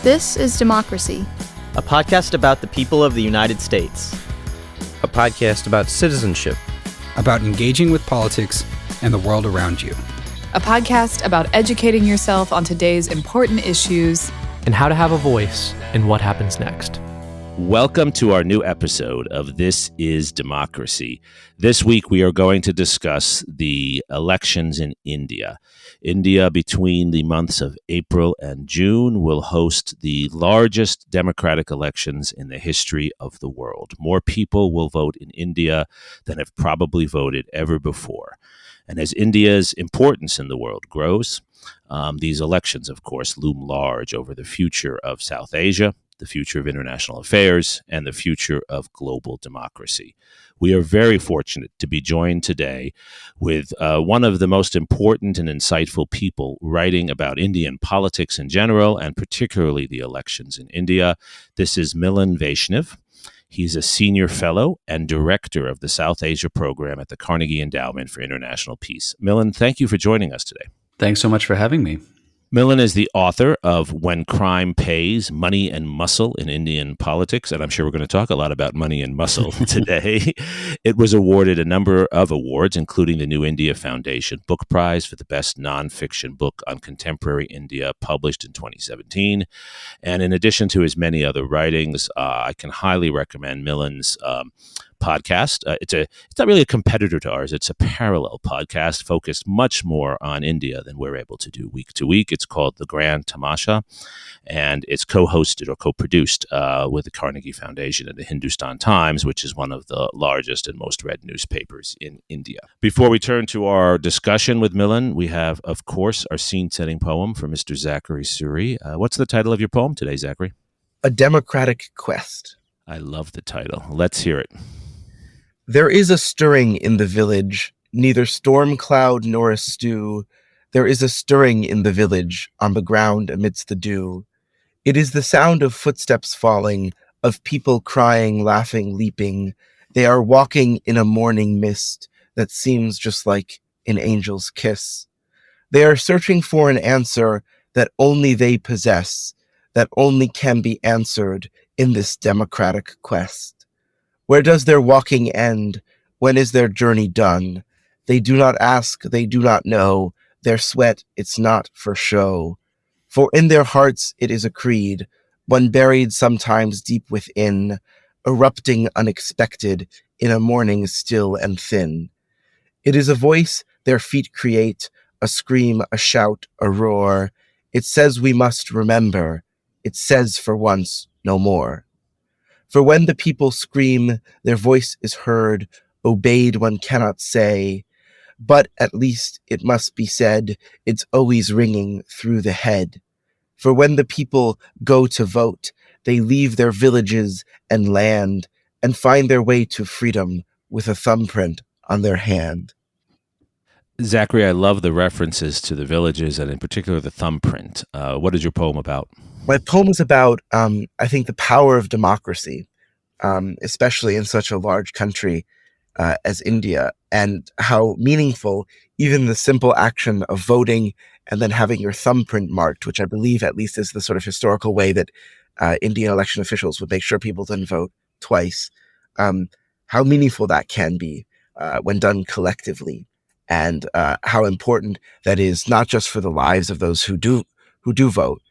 This is Democracy, a podcast about the people of the United States. A podcast about citizenship, about engaging with politics and the world around you. A podcast about educating yourself on today's important issues and how to have a voice in what happens next. Welcome to our new episode of This is Democracy. This week we are going to discuss the elections in India. India, between the months of April and June, will host the largest democratic elections in the history of the world. More people will vote in India than have probably voted ever before. And as India's importance in the world grows, these elections, of course, loom large over the future of South Asia, the future of international affairs, and the future of global democracy. We are very fortunate to be joined today with one of the most important and insightful people writing about Indian politics in general, and particularly the elections in India. This is Milan Vaishnav. He's a senior fellow and director of the South Asia program at the Carnegie Endowment for International Peace. Milan, thank you for joining us today. Thanks so much for having me. Milan is the author of When Crime Pays, Money and Muscle in Indian Politics, and I'm sure we're going to talk a lot about money and muscle today. It was awarded a number of awards, including the New India Foundation Book Prize for the Best Nonfiction Book on Contemporary India, published in 2017. And in addition to his many other writings, I can highly recommend Milan's podcast. It's not really a competitor to ours. It's a parallel podcast focused much more on India than we're able to do week to week. It's called The Grand Tamasha, and it's co-hosted or co-produced with the Carnegie Foundation and the Hindustan Times, which is one of the largest and most read newspapers in India. Before we turn to our discussion with Milan, we have, of course, our scene-setting poem from Mr. Zachary Suri. What's the title of your poem today, Zachary? A Democratic Quest. I love the title. Let's hear it. There is a stirring in the village, neither storm cloud nor a stew. There is a stirring in the village, on the ground amidst the dew. It is the sound of footsteps falling, of people crying, laughing, leaping. They are walking in a morning mist that seems just like an angel's kiss. They are searching for an answer that only they possess, that only can be answered in this democratic quest. Where does their walking end? When is their journey done? They do not ask, they do not know. Their sweat, it's not for show. For in their hearts it is a creed, one buried sometimes deep within, erupting unexpected in a morning still and thin. It is a voice their feet create, a scream, a shout, a roar. It says we must remember. It says for once no more. For when the people scream, their voice is heard, obeyed one cannot say, but at least it must be said, it's always ringing through the head. For when the people go to vote, they leave their villages and land and find their way to freedom with a thumbprint on their hand. Zachary, I love the references to the villages and in particular the thumbprint. What is your poem about? My poem is about, I think, the power of democracy, especially in such a large country as India, and how meaningful even the simple action of voting and then having your thumbprint marked, which I believe at least is the sort of historical way that Indian election officials would make sure people didn't vote twice, how meaningful that can be when done collectively, and how important that is not just for the lives of those who do vote,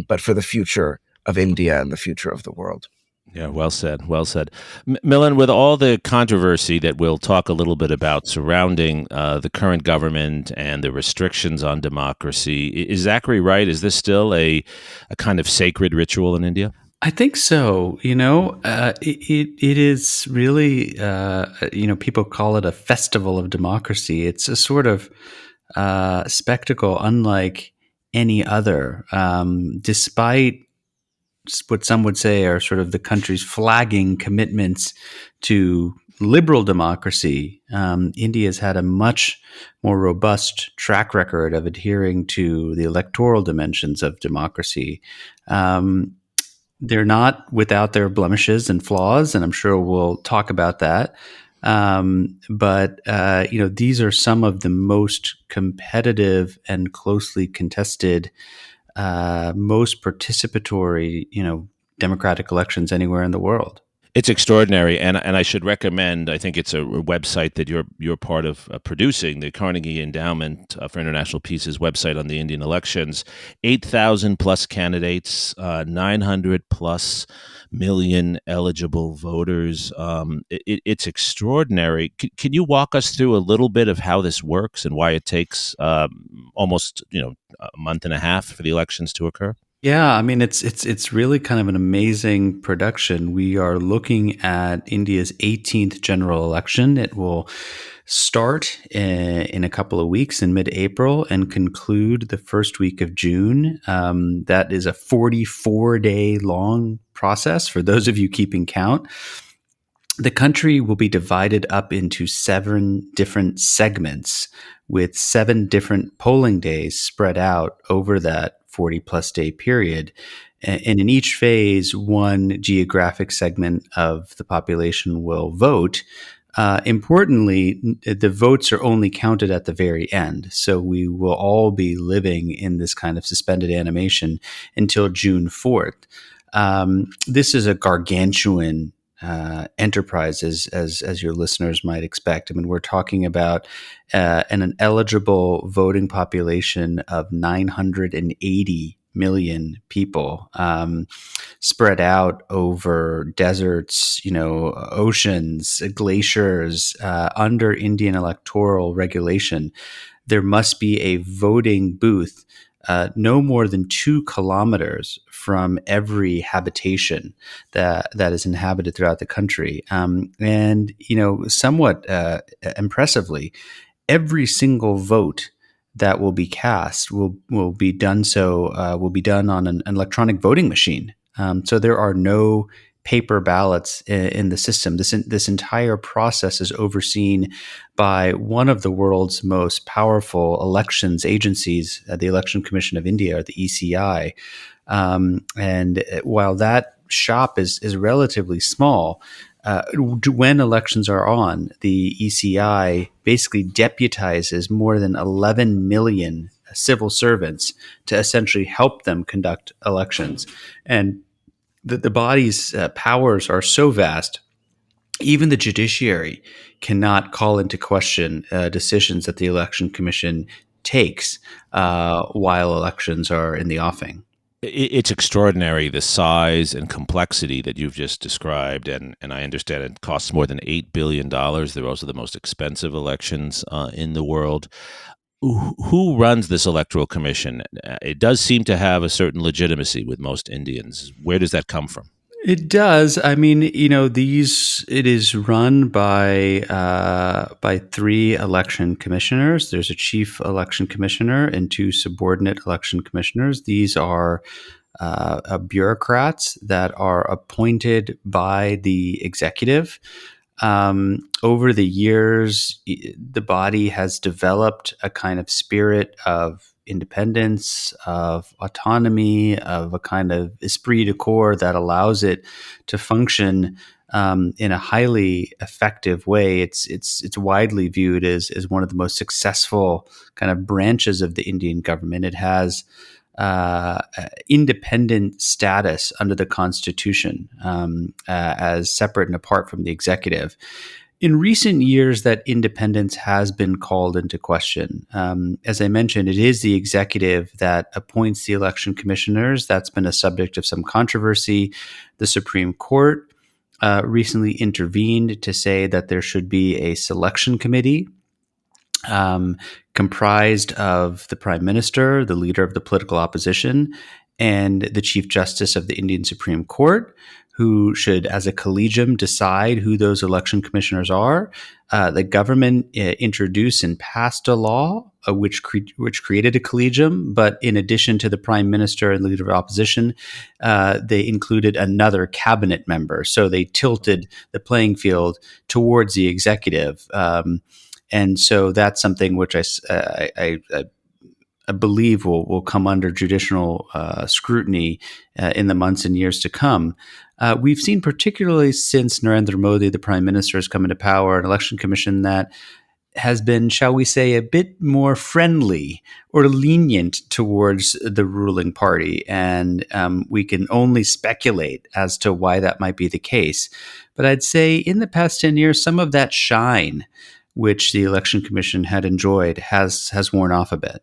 but for the future of India and the future of the world. Yeah, well said, well said. Milan, with all the controversy that we'll talk a little bit about surrounding the current government and the restrictions on democracy, is Zachary right? Is this still a kind of sacred ritual in India? I think so. It is really, people call it a festival of democracy. It's a sort of spectacle unlike any other, despite what some would say are sort of the country's flagging commitments to liberal democracy. India's had a much more robust track record of adhering to the electoral dimensions of democracy. They're not without their blemishes and flaws, and I'm sure we'll talk about that. But these are some of the most competitive and closely contested most participatory, democratic elections anywhere in the world. It's extraordinary, and I should recommend. I think it's a website that you're part of producing, the Carnegie Endowment for International Peace's website on the Indian elections. 8,000 plus candidates, 900 plus million eligible voters. It's extraordinary. Can you walk us through a little bit of how this works and why it takes almost a month and a half for the elections to occur? Yeah, I mean it's really kind of an amazing production. We are looking at India's 18th general election. It will start in a couple of weeks in mid-April and conclude the first week of June. That is a 44-day long process for those of you keeping count. The country will be divided up into 7 different segments with 7 different polling days spread out over that 40-plus day period. And in each phase, one geographic segment of the population will vote. Importantly, the votes are only counted at the very end. So we will all be living in this kind of suspended animation until June 4th. This is a gargantuan enterprise, as your listeners might expect. I mean, we're talking about an eligible voting population of 980 million people, spread out over deserts, oceans, glaciers. Under Indian electoral regulation, there must be a voting booth no more than 2 kilometers from every habitation that is inhabited throughout the country. And, somewhat impressively, every single vote that will be cast will be done on an electronic voting machine. So there are no paper ballots in the system. This entire process is overseen by one of the world's most powerful elections agencies, the Election Commission of India, or the ECI. And while that shop is relatively small, when elections are on, the ECI basically deputizes more than 11 million civil servants to essentially help them conduct elections. And the body's powers are so vast, even the judiciary cannot call into question decisions that the Election Commission takes while elections are in the offing. It's extraordinary, the size and complexity that you've just described, and I understand it costs more than $8 billion. They're also the most expensive elections in the world. Who runs this electoral commission? It does seem to have a certain legitimacy with most Indians. Where does that come from? It does. I mean, it is run by 3 election commissioners. There's a chief election commissioner and 2 subordinate election commissioners. These are bureaucrats that are appointed by the executive. Over the years, the body has developed a kind of spirit of independence, of autonomy, of a kind of esprit de corps that allows it to function in a highly effective way. It's widely viewed as one of the most successful kind of branches of the Indian government. It has independent status under the Constitution as separate and apart from the executive. In recent years, that independence has been called into question. As I mentioned, it is the executive that appoints the election commissioners. That's been a subject of some controversy. The Supreme Court recently intervened to say that there should be a selection committee comprised of the Prime Minister, the leader of the political opposition, and the Chief Justice of the Indian Supreme Court, who should, as a collegium, decide who those election commissioners are. The government introduced and passed a law which created a collegium, but in addition to the Prime Minister and leader of opposition, they included another cabinet member. So they tilted the playing field towards the executive. And so that's something which I believe will come under judicial scrutiny in the months and years to come. We've seen, particularly since Narendra Modi, the prime minister, has come into power, an election commission that has been, shall we say, a bit more friendly or lenient towards the ruling party. And we can only speculate as to why that might be the case. But I'd say in the past 10 years, some of that shine which the Election Commission had enjoyed has worn off a bit.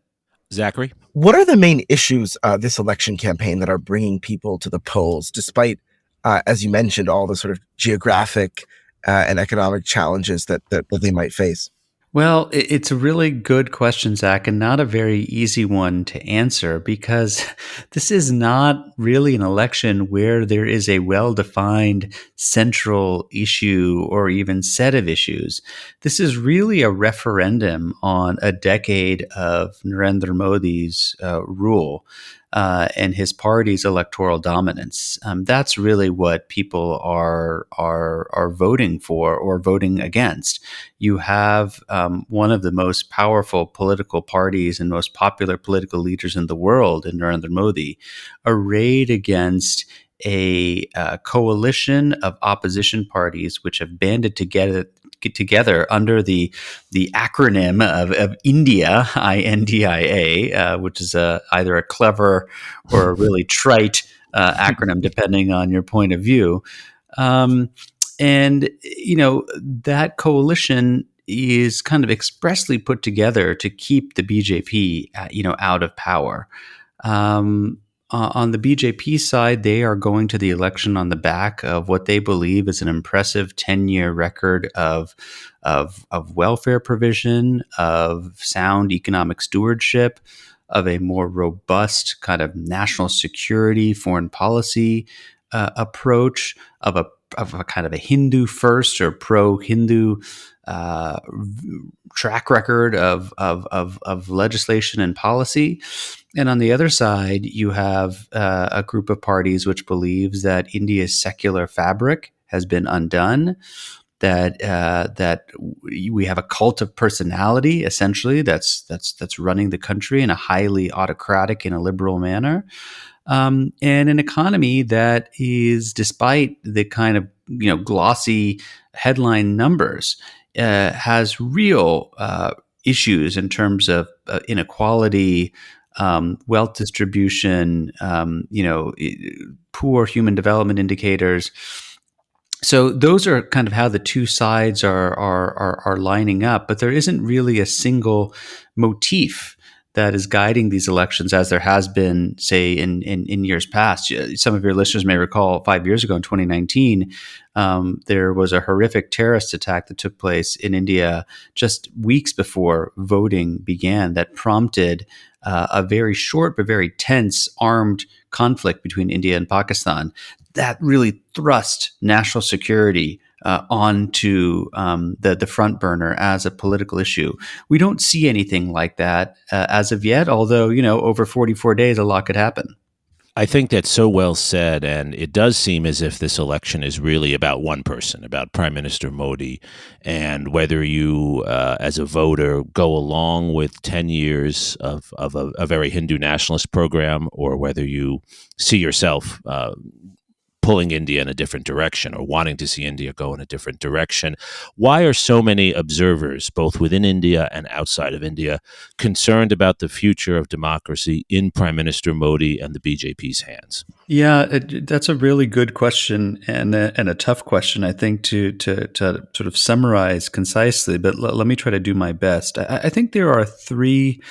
Zachary? What are the main issues this election campaign that are bringing people to the polls, despite, as you mentioned, all the sort of geographic and economic challenges that they might face? Well, it's a really good question, Zach, and not a very easy one to answer because this is not really an election where there is a well-defined central issue or even set of issues. This is really a referendum on a decade of Narendra Modi's rule. And his party's electoral dominance. That's really what people are voting for or voting against. You have one of the most powerful political parties and most popular political leaders in the world, in Narendra Modi, arrayed against a coalition of opposition parties which have banded together under the acronym of India, INDIA, which is either a clever or a really trite acronym, depending on your point of view. And, that coalition is kind of expressly put together to keep the BJP, out of power. On the BJP side, they are going to the election on the back of what they believe is an impressive 10-year record of welfare provision, of sound economic stewardship, of a more robust kind of national security, foreign policy approach, of a kind of a Hindu first or pro-Hindu track record of legislation and policy. And on the other side, you have a group of parties which believes that India's secular fabric has been undone, that we have a cult of personality, essentially, that's running the country in a highly autocratic and a liberal manner, and an economy that is, despite the kind of glossy headline numbers, has real issues in terms of inequality, wealth distribution, poor human development indicators. So those are kind of how the two sides are lining up, but there isn't really a single motif that is guiding these elections, as there has been, say, in years past. Some of your listeners may recall 5 years ago in 2019, there was a horrific terrorist attack that took place in India just weeks before voting began that prompted a very short but very tense armed conflict between India and Pakistan that really thrust national security onto the front burner as a political issue. We don't see anything like that as of yet, although, over 44 days, a lot could happen. I think that's so well said, and it does seem as if this election is really about one person, about Prime Minister Modi, and whether you, as a voter, go along with 10 years of a very Hindu nationalist program, or whether you see yourself pulling India in a different direction or wanting to see India go in a different direction. Why are so many observers, both within India and outside of India, concerned about the future of democracy in Prime Minister Modi and the BJP's hands? Yeah, that's a really good question and a tough question, I think, to sort of summarize concisely, but let me try to do my best. I think there are three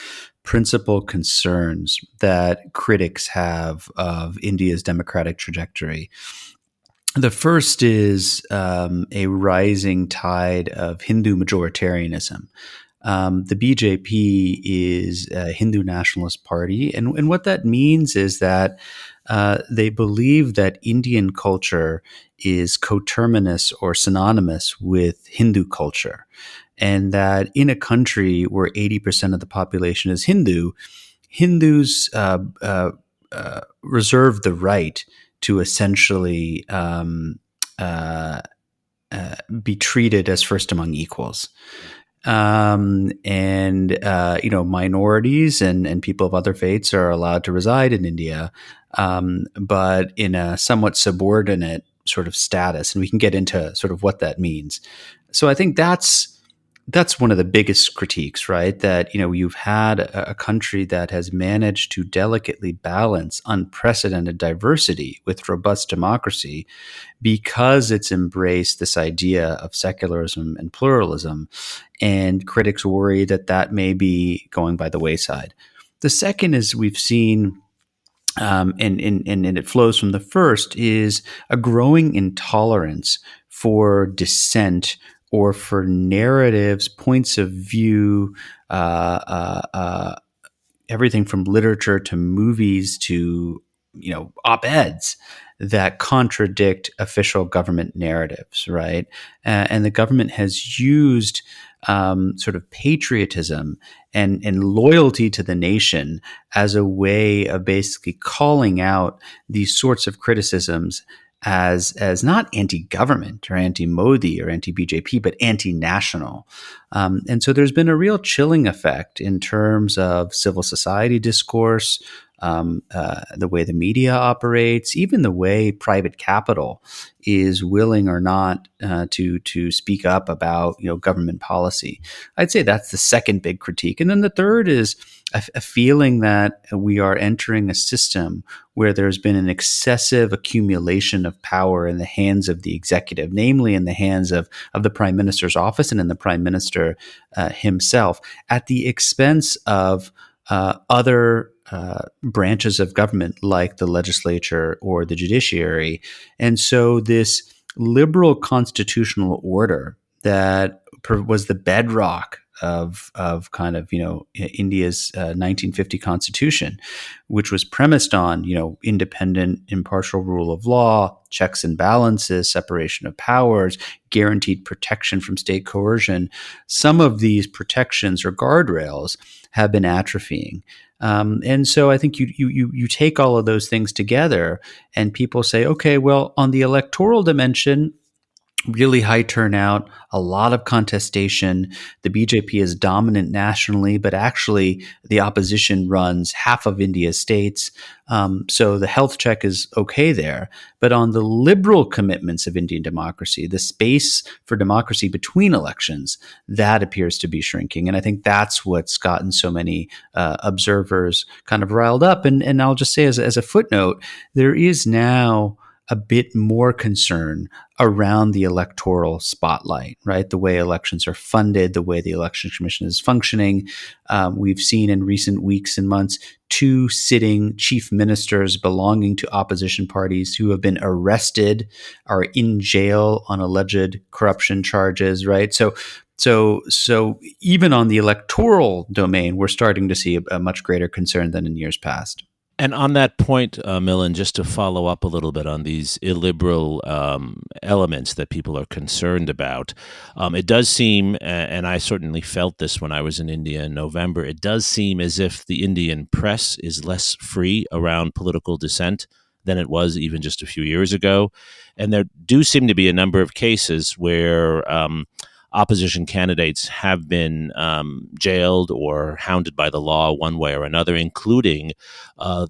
principal concerns that critics have of India's democratic trajectory. The first is a rising tide of Hindu majoritarianism. The BJP is a Hindu nationalist party, and what that means is that they believe that Indian culture is coterminous or synonymous with Hindu culture, and that in a country where 80% of the population is Hindu, Hindus reserve the right to essentially be treated as first among equals. Minorities and people of other faiths are allowed to reside in India, but in a somewhat subordinate sort of status. And we can get into sort of what that means. So I think that's that's one of the biggest critiques, right? That, you've had a country that has managed to delicately balance unprecedented diversity with robust democracy because it's embraced this idea of secularism and pluralism. And critics worry that that may be going by the wayside. The second is we've seen, and it flows from the first, is a growing intolerance for dissent or for narratives, points of view, everything from literature to movies to op-eds that contradict official government narratives, right? And the government has used sort of patriotism and loyalty to the nation as a way of basically calling out these sorts of criticisms as not anti-government or anti-Modi or anti-BJP, but anti-national. And so there's been a real chilling effect in terms of civil society discourse, the way the media operates, even the way private capital is willing or not to speak up about government policy. I'd say that's the second big critique, and then the third is a feeling that we are entering a system where there's been an excessive accumulation of power in the hands of the executive, namely in the hands of the prime minister's office and in the prime minister himself, at the expense of other branches of government like the legislature or the judiciary. And so this liberal constitutional order that was the bedrock of kind of India's 1950 constitution, which was premised on independent, impartial rule of law, checks and balances, separation of powers, guaranteed protection from state coercion. Some of these protections or guardrails have been atrophying. And so I think you take all of those things together and people say, okay, well, on the electoral dimension, really high turnout, a lot of contestation. The BJP is dominant nationally, but actually the opposition runs half of India's states. So the health check is okay there. But on the liberal commitments of Indian democracy, the space for democracy between elections, that appears to be shrinking. And I think that's what's gotten so many observers kind of riled up. And I'll just say as a footnote, there is now a bit more concern around the electoral spotlight, right? The way elections are funded, the way the Election Commission is functioning. We've seen in recent weeks and months 2 sitting chief ministers belonging to opposition parties who have been arrested, are in jail on alleged corruption charges, right? So even on the electoral domain, we're starting to see a much greater concern than in years past. And on that point, Milan, just to follow up a little bit on these illiberal elements that people are concerned about, it does seem, and I certainly felt this when I was in India in November, it does seem as if the Indian press is less free around political dissent than it was even just a few years ago. And there do seem to be a number of cases where opposition candidates have been jailed or hounded by the law one way or another, including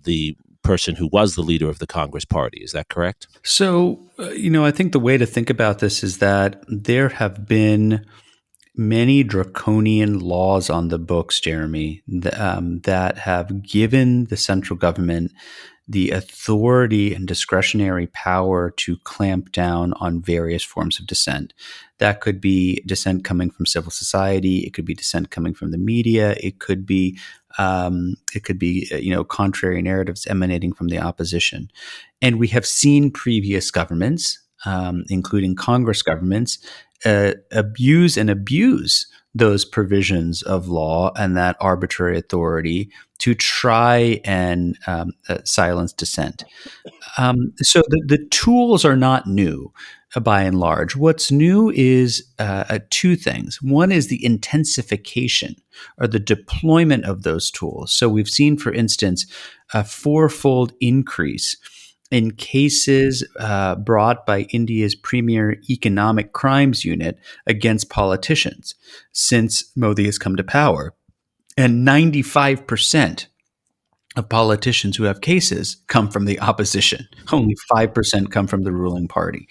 the person who was the leader of the Congress party. Is that correct? So, I think the way to think about this is that there have been many draconian laws on the books, Jeremy, that have given the central government the authority and discretionary power to clamp down on various forms of dissent. That could be dissent coming from civil society. It could be dissent coming from the media. It could be contrary narratives emanating from the opposition. And we have seen previous governments, including Congress governments, abuse those provisions of law and that arbitrary authority to try and silence dissent. So the tools are not new by and large. What's new is 2 things. One is the intensification or the deployment of those tools. So we've seen, for instance, a 4-fold increase in cases brought by India's premier economic crimes unit against politicians since Modi has come to power. And 95% of politicians who have cases come from the opposition. Only 5% come from the ruling party.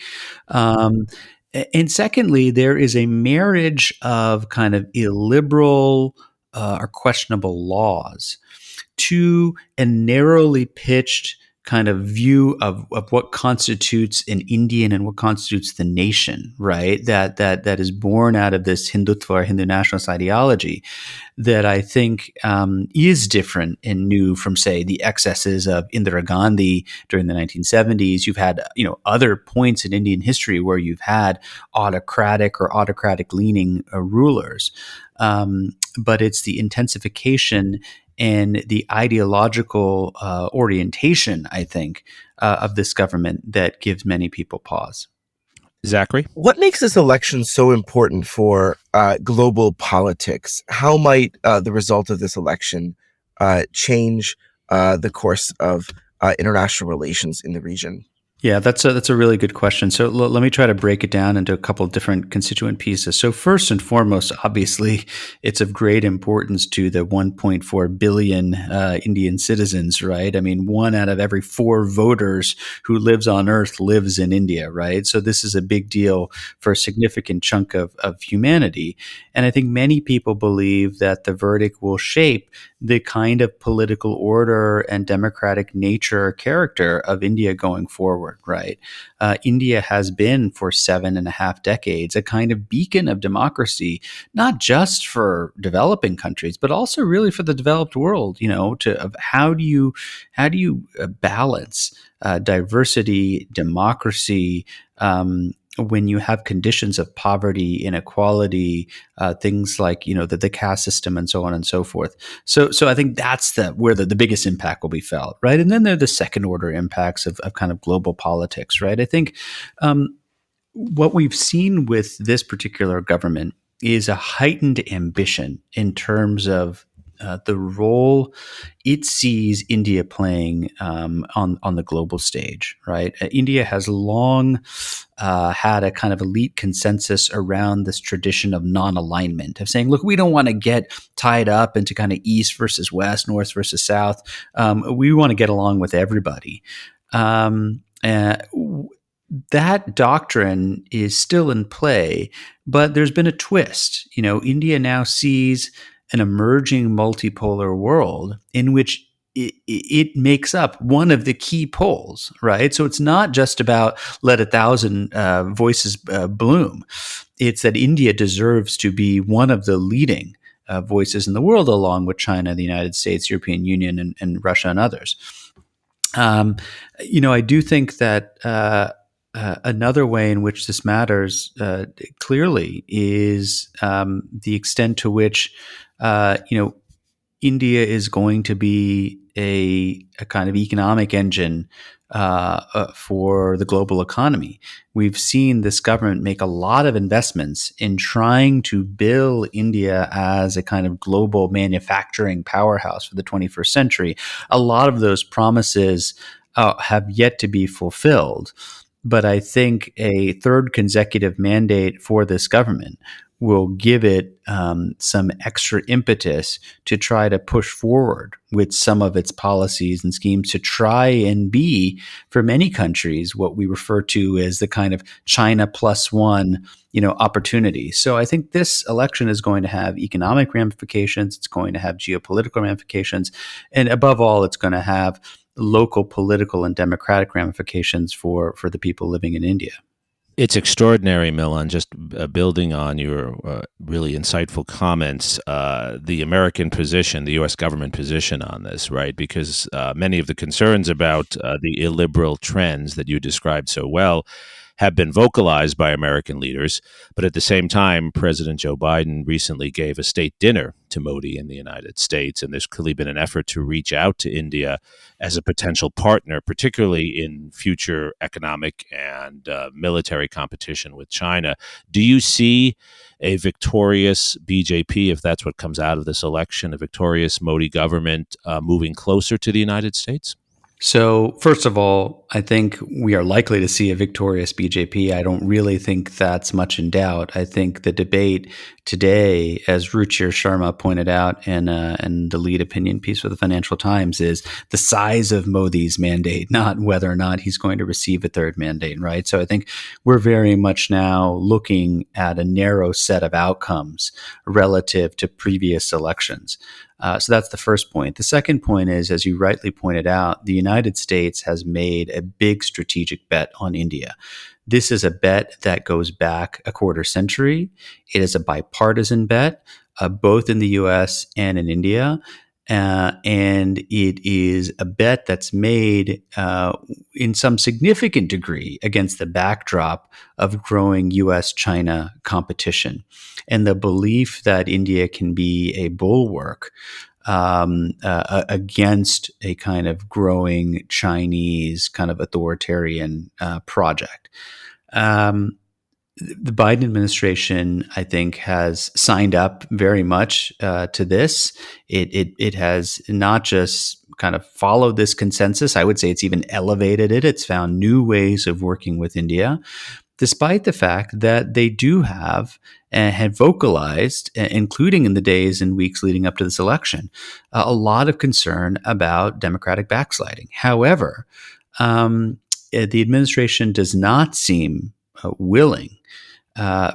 And secondly, there is a marriage of kind of illiberal or questionable laws to a narrowly pitched kind of view of what constitutes an Indian and what constitutes the nation, right? That is born out of this Hindutva or Hindu nationalist ideology that I think is different and new from, say, the excesses of Indira Gandhi during the 1970s. You've had, other points in Indian history where you've had autocratic or autocratic leaning rulers. But it's the intensification and the ideological orientation, I think, of this government that gives many people pause. Zachary? What makes this election so important for global politics? How might the result of this election change the course of international relations in the region? Yeah, that's a really good question. So let me try to break it down into a couple of different constituent pieces. So first and foremost, obviously, it's of great importance to the 1.4 billion Indian citizens, right? I mean, 1 out of every 4 voters who lives on Earth lives in India, right? So this is a big deal for a significant chunk of humanity. And I think many people believe that the verdict will shape the kind of political order and democratic nature or character of India going forward, right? India has been for 7.5 decades a kind of beacon of democracy, not just for developing countries, but also really for the developed world. How do you balance diversity, democracy, when you have conditions of poverty, inequality, things like the caste system and so on and so forth. So I think that's where the biggest impact will be felt, right? And then there are the second order impacts of kind of global politics, right? I think what we've seen with this particular government is a heightened ambition in terms of the role it sees India playing on the global stage, right? India has long had a kind of elite consensus around this tradition of non-alignment, of saying, look, we don't want to get tied up into kind of East versus West, North versus South. We want to get along with everybody. That doctrine is still in play, but there's been a twist. India now sees an emerging multipolar world in which it makes up one of the key poles, right? So it's not just about let 1,000 voices bloom. It's that India deserves to be one of the leading voices in the world, along with China, the United States, European Union, and Russia and others. I do think that another way in which this matters clearly is the extent to which India is going to be a kind of economic engine for the global economy. We've seen this government make a lot of investments in trying to build India as a kind of global manufacturing powerhouse for the 21st century. A lot of those promises have yet to be fulfilled. But I think a third consecutive mandate for this government will give it some extra impetus to try to push forward with some of its policies and schemes to try and be, for many countries, what we refer to as the kind of China +1, opportunity. So I think this election is going to have economic ramifications. It's going to have geopolitical ramifications. And above all, it's going to have local political and democratic ramifications for the people living in India. It's extraordinary, Milan, just building on your really insightful comments, the American position, the U.S. government position on this, right? Because many of the concerns about the illiberal trends that you described so well have been vocalized by American leaders. But at the same time, President Joe Biden recently gave a state dinner to Modi in the United States. And there's clearly been an effort to reach out to India as a potential partner, particularly in future economic and military competition with China. Do you see a victorious BJP, if that's what comes out of this election, a victorious Modi government moving closer to the United States? So, first of all, I think we are likely to see a victorious BJP. I don't really think that's much in doubt. I think the debate today, as Ruchir Sharma pointed out in the lead opinion piece for the Financial Times, is the size of Modi's mandate, not whether or not he's going to receive a third mandate, right? So I think we're very much now looking at a narrow set of outcomes relative to previous elections. So that's the first point. The second point is, as you rightly pointed out, the United States has made a big strategic bet on India. This is a bet that goes back a quarter century. It is a bipartisan bet, both in the US and in India. And it is a bet that's made in some significant degree against the backdrop of growing US-China competition and the belief that India can be a bulwark against a kind of growing Chinese kind of authoritarian project. The Biden administration, I think, has signed up very much to this. It has not just kind of followed this consensus. I would say it's even elevated it. It's found new ways of working with India, despite the fact that they do have and had vocalized, including in the days and weeks leading up to this election, a lot of concern about Democratic backsliding. However, the administration does not seem willing,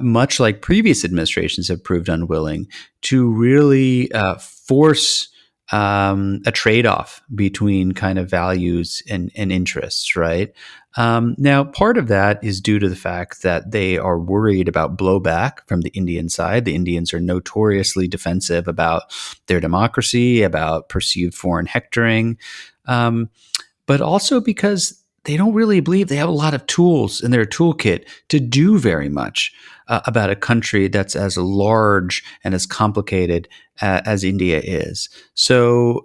much like previous administrations have proved unwilling, to really force a trade-off between kind of values and interests, right? Now, part of that is due to the fact that they are worried about blowback from the Indian side. The Indians are notoriously defensive about their democracy, about perceived foreign hectoring, but also because they don't really believe they have a lot of tools in their toolkit to do very much about a country that's as large and as complicated as India is. So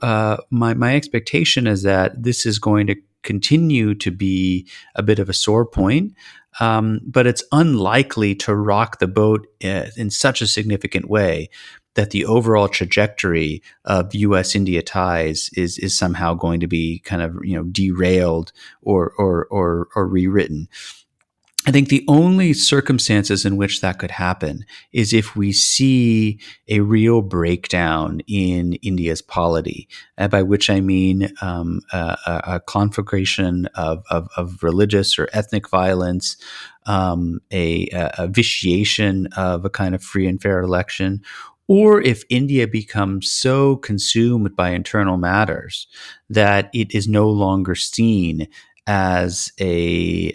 my expectation is that this is going to continue to be a bit of a sore point, but it's unlikely to rock the boat in such a significant way that the overall trajectory of U.S.-India ties is somehow going to be kind of derailed or rewritten. I think the only circumstances in which that could happen is if we see a real breakdown in India's polity, by which I mean a conflagration of religious or ethnic violence, a vitiation of a kind of free and fair election, or if India becomes so consumed by internal matters that it is no longer seen as an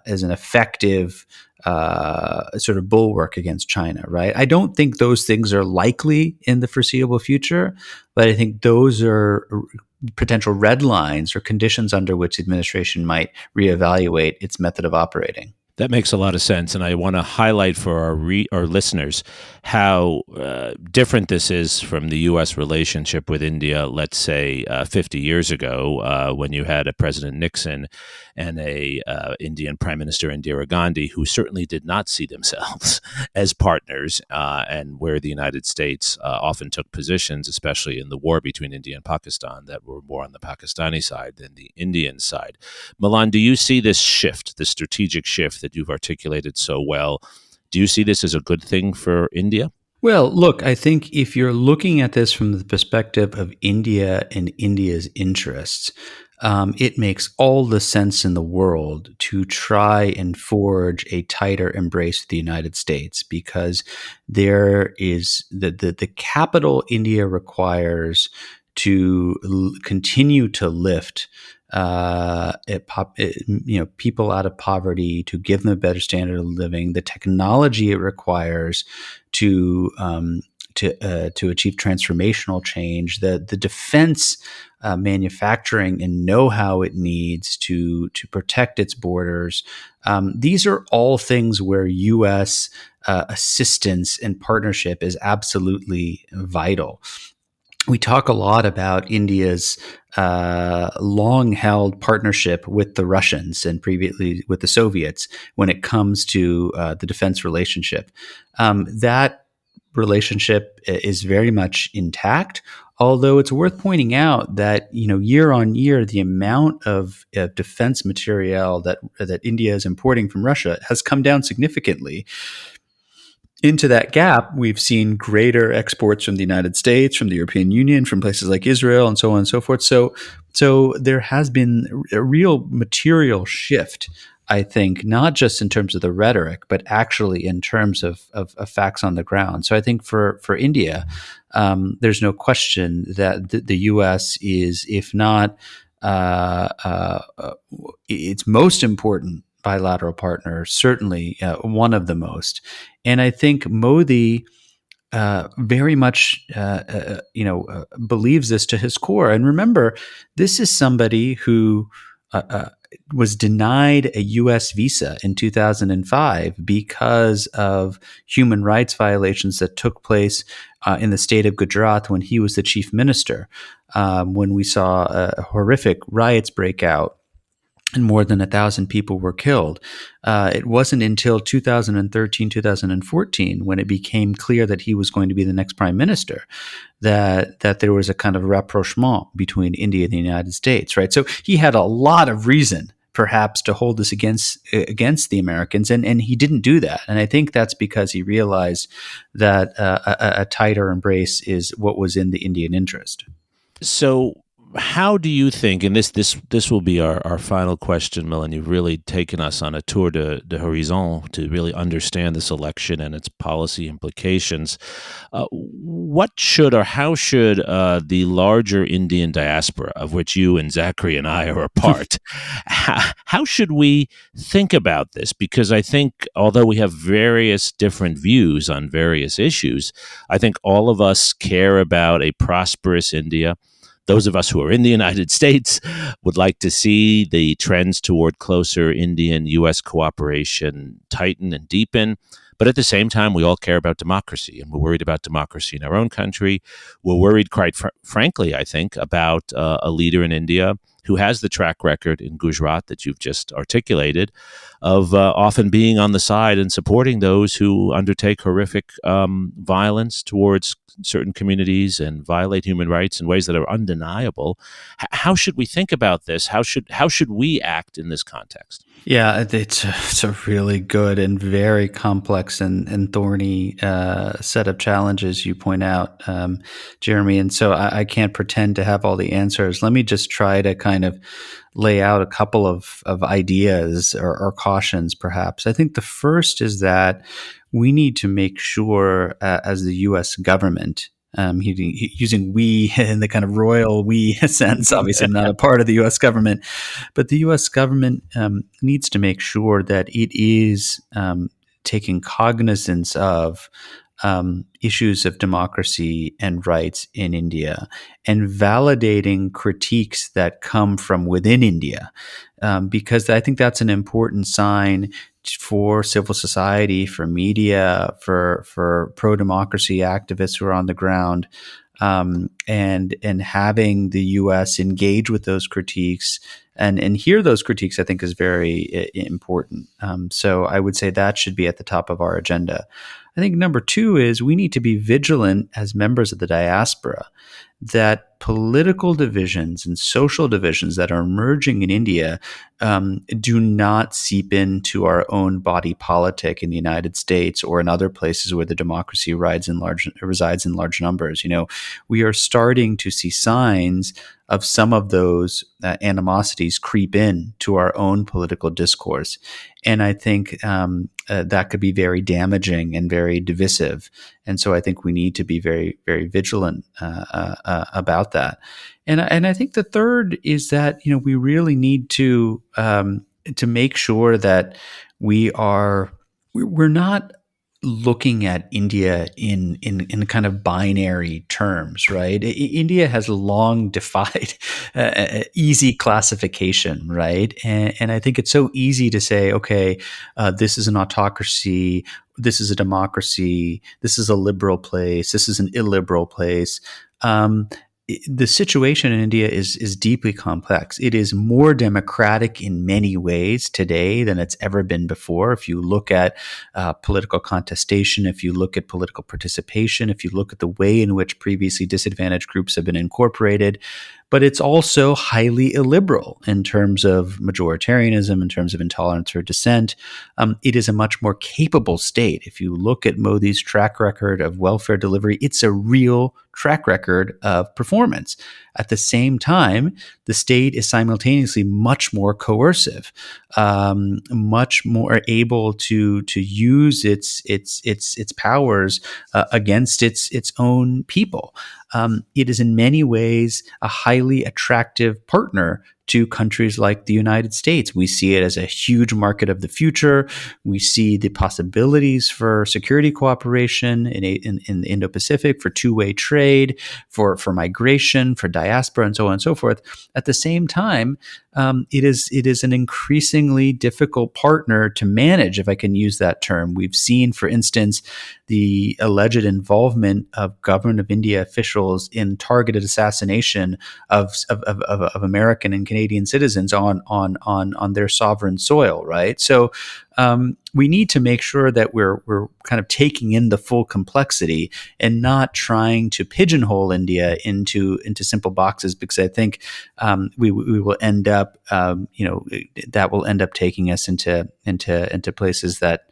effective sort of bulwark against China, right? I don't think those things are likely in the foreseeable future, but I think those are potential red lines or conditions under which the administration might reevaluate its method of operating. That makes a lot of sense, and I want to highlight for our listeners how different this is from the U.S. relationship with India, let's say 50 years ago, when you had a President Nixon and a Indian Prime Minister Indira Gandhi, who certainly did not see themselves as partners, and where the United States often took positions, especially in the war between India and Pakistan, that were more on the Pakistani side than the Indian side. Milan, do you see this shift, this strategic shift that you've articulated so well? Do you see this as a good thing for India? Well, look, I think if you're looking at this from the perspective of India and India's interests, it makes all the sense in the world to try and forge a tighter embrace with the United States, because there is the capital India requires to continue to lift people out of poverty, to give them a better standard of living, the technology it requires to achieve transformational change, the defense manufacturing and know-how it needs to protect its borders. These are all things where U.S. assistance and partnership is absolutely vital. We talk a lot about India's long-held partnership with the Russians and previously with the Soviets when it comes to the defense relationship. That relationship is very much intact, although it's worth pointing out that year on year the amount of defense material that India is importing from Russia has come down significantly. into that gap, we've seen greater exports from the United States, from the European Union, from places like Israel, and so on and so forth. So there has been a real material shift, I think, not just in terms of the rhetoric, but actually in terms of facts on the ground. So I think for India, there's no question that the U.S. is, if not its most important bilateral partner, certainly one of the most. And I think Modi very much, believes this to his core. And remember, this is somebody who was denied a U.S. visa in 2005 because of human rights violations that took place in the state of Gujarat when he was the chief minister, when we saw horrific riots break out and more than 1,000 people were killed. It wasn't until 2013, 2014, when it became clear that he was going to be the next prime minister, that there was a kind of rapprochement between India and the United States, right? So he had a lot of reason, perhaps, to hold this against the Americans, and he didn't do that. And I think that's because he realized that a tighter embrace is what was in the Indian interest. So how do you think, and this will be our final question, Milan, you've really taken us on a tour de horizon to really understand this election and its policy implications. What should or how should the larger Indian diaspora, of which you and Zachary and I are a part, how should we think about this? Because I think, although we have various different views on various issues, I think all of us care about a prosperous India. Those of us who are in the United States would like to see the trends toward closer Indian-U.S. cooperation tighten and deepen. But at the same time, we all care about democracy, and we're worried about democracy in our own country. We're worried, quite frankly, I think, about a leader in India who has the track record in Gujarat that you've just articulated of often being on the side and supporting those who undertake horrific violence towards certain communities and violate human rights in ways that are undeniable. How should we think about this? How should we act in this context? Yeah, it's a really good and very complex and thorny set of challenges you point out, Jeremy. And so I can't pretend to have all the answers. Let me just try to kind of lay out a couple of ideas or cautions, perhaps. I think the first is that we need to make sure, as the U.S. government, using we in the kind of royal we sense. Obviously, I'm not a part of the U.S. government, but the U.S. government needs to make sure that it is taking cognizance of issues of democracy and rights in India and validating critiques that come from within India, because I think that's an important sign for civil society, for media, for pro-democracy activists who are on the ground, and having the U.S. engage with those critiques and hear those critiques, I think, is very important. So I would say that should be at the top of our agenda. I think number two is we need to be vigilant as members of the diaspora that political divisions and social divisions that are emerging in India do not seep into our own body politic in the United States or in other places where the democracy resides in large numbers. You know, we are starting to see signs of some of those animosities creep in to our own political discourse. And I think that could be very damaging and very divisive. And so I think we need to be very, very vigilant about that. And I think the third is that, you know, we really need to make sure that we're not looking at India in kind of binary terms, right? India has long defied easy classification, right? And I think it's so easy to say, okay, this is an autocracy, this is a democracy, this is a liberal place, this is an illiberal place. The situation in India is deeply complex. It is more democratic in many ways today than it's ever been before. If you look at political contestation, if you look at political participation, if you look at the way in which previously disadvantaged groups have been incorporated, but it's also highly illiberal in terms of majoritarianism, in terms of intolerance or dissent. It is a much more capable state. If you look at Modi's track record of welfare delivery, it's a real track record of performance. At the same time, the state is simultaneously much more coercive, much more able to use its powers against its own people. It is in many ways a highly attractive partner to countries like the United States. We see it as a huge market of the future. We see the possibilities for security cooperation in the Indo-Pacific, for two-way trade, for migration, for diaspora, and so on and so forth. At the same time, it is an increasingly difficult partner to manage, if I can use that term. We've seen, for instance, the alleged involvement of government of India officials in targeted assassination of American and Canadian citizens on their sovereign soil, right? So we need to make sure that we're kind of taking in the full complexity and not trying to pigeonhole India into simple boxes, because I think we will end up that will end up taking us into places that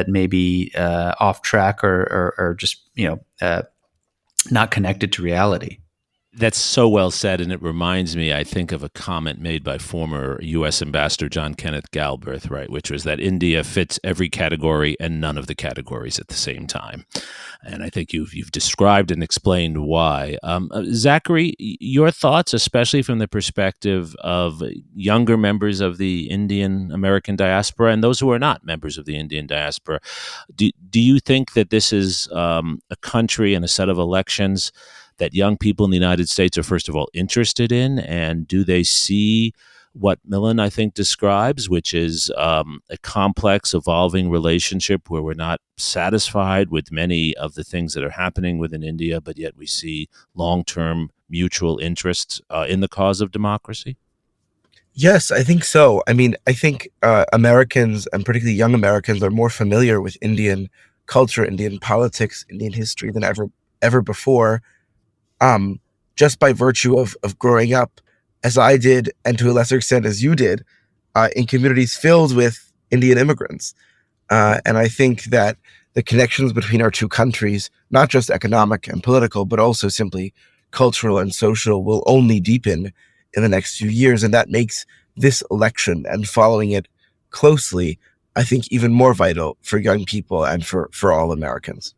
may be off track or just not connected to reality. That's so well said, and it reminds me, I think, of a comment made by former U.S. Ambassador John Kenneth Galbraith, right, which was that India fits every category and none of the categories at the same time. And I think you've described and explained why. Zachary, your thoughts, especially from the perspective of younger members of the Indian American diaspora and those who are not members of the Indian diaspora, do you think that this is a country and a set of elections that young people in the United States are, first of all, interested in? And do they see what Milan, I think, describes, which is a complex, evolving relationship where we're not satisfied with many of the things that are happening within India, but yet we see long-term mutual interests in the cause of democracy? Yes, I think so. I mean, I think Americans, and particularly young Americans, are more familiar with Indian culture, Indian politics, Indian history than ever before. Just by virtue of growing up, as I did, and to a lesser extent as you did, in communities filled with Indian immigrants. And I think that the connections between our two countries, not just economic and political, but also simply cultural and social, will only deepen in the next few years. And that makes this election and following it closely, I think, even more vital for young people and for all Americans.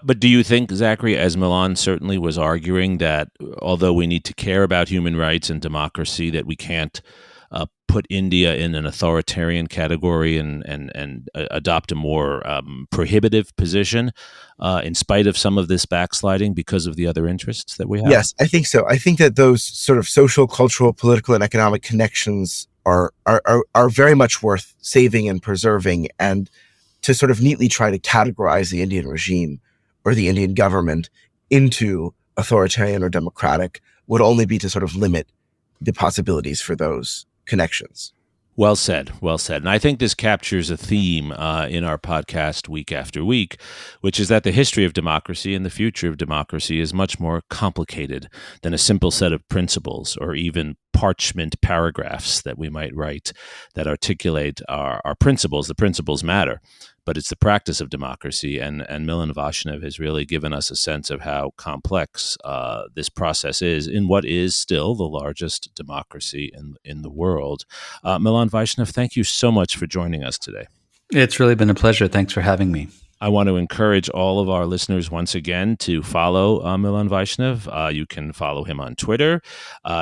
But do you think, Zachary, as Milan certainly was arguing, that although we need to care about human rights and democracy, that we can't put India in an authoritarian category and adopt a more prohibitive position in spite of some of this backsliding because of the other interests that we have? Yes, I think so. I think that those sort of social, cultural, political, and economic connections are very much worth saving and preserving, and to sort of neatly try to categorize the Indian regime or the Indian government into authoritarian or democratic would only be to sort of limit the possibilities for those connections. Well said, well said. And I think this captures a theme in our podcast week after week, which is that the history of democracy and the future of democracy is much more complicated than a simple set of principles or even parchment paragraphs that we might write that articulate our principles. The principles matter, but it's the practice of democracy. And Milan Vaishnav has really given us a sense of how complex this process is in what is still the largest democracy in the world. Milan Vaishnav, thank you so much for joining us today. It's really been a pleasure. Thanks for having me. I want to encourage all of our listeners once again to follow Milan Vaishnav. You can follow him on Twitter.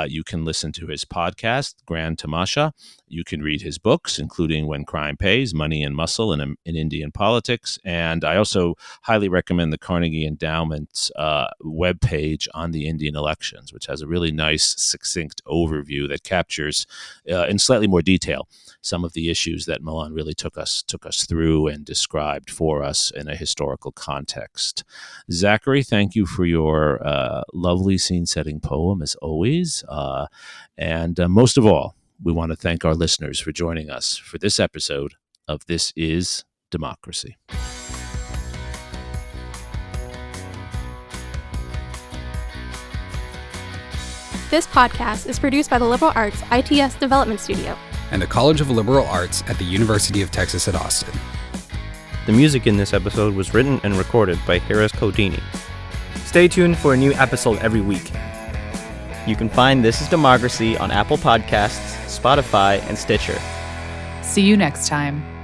You can listen to his podcast, Grand Tamasha. You can read his books, including When Crime Pays, Money and Muscle in Indian Politics. And I also highly recommend the Carnegie Endowment's webpage on the Indian elections, which has a really nice, succinct overview that captures in slightly more detail some of the issues that Milan really took us through and described for us in a historical context. Zachary, thank you for your lovely scene-setting poem, as always. And most of all, we want to thank our listeners for joining us for this episode of This Is Democracy. This podcast is produced by the Liberal Arts ITS Development Studio and the College of Liberal Arts at the University of Texas at Austin. The music in this episode was written and recorded by Harris Codini. Stay tuned for a new episode every week. You can find This is Democracy on Apple Podcasts, Spotify, and Stitcher. See you next time.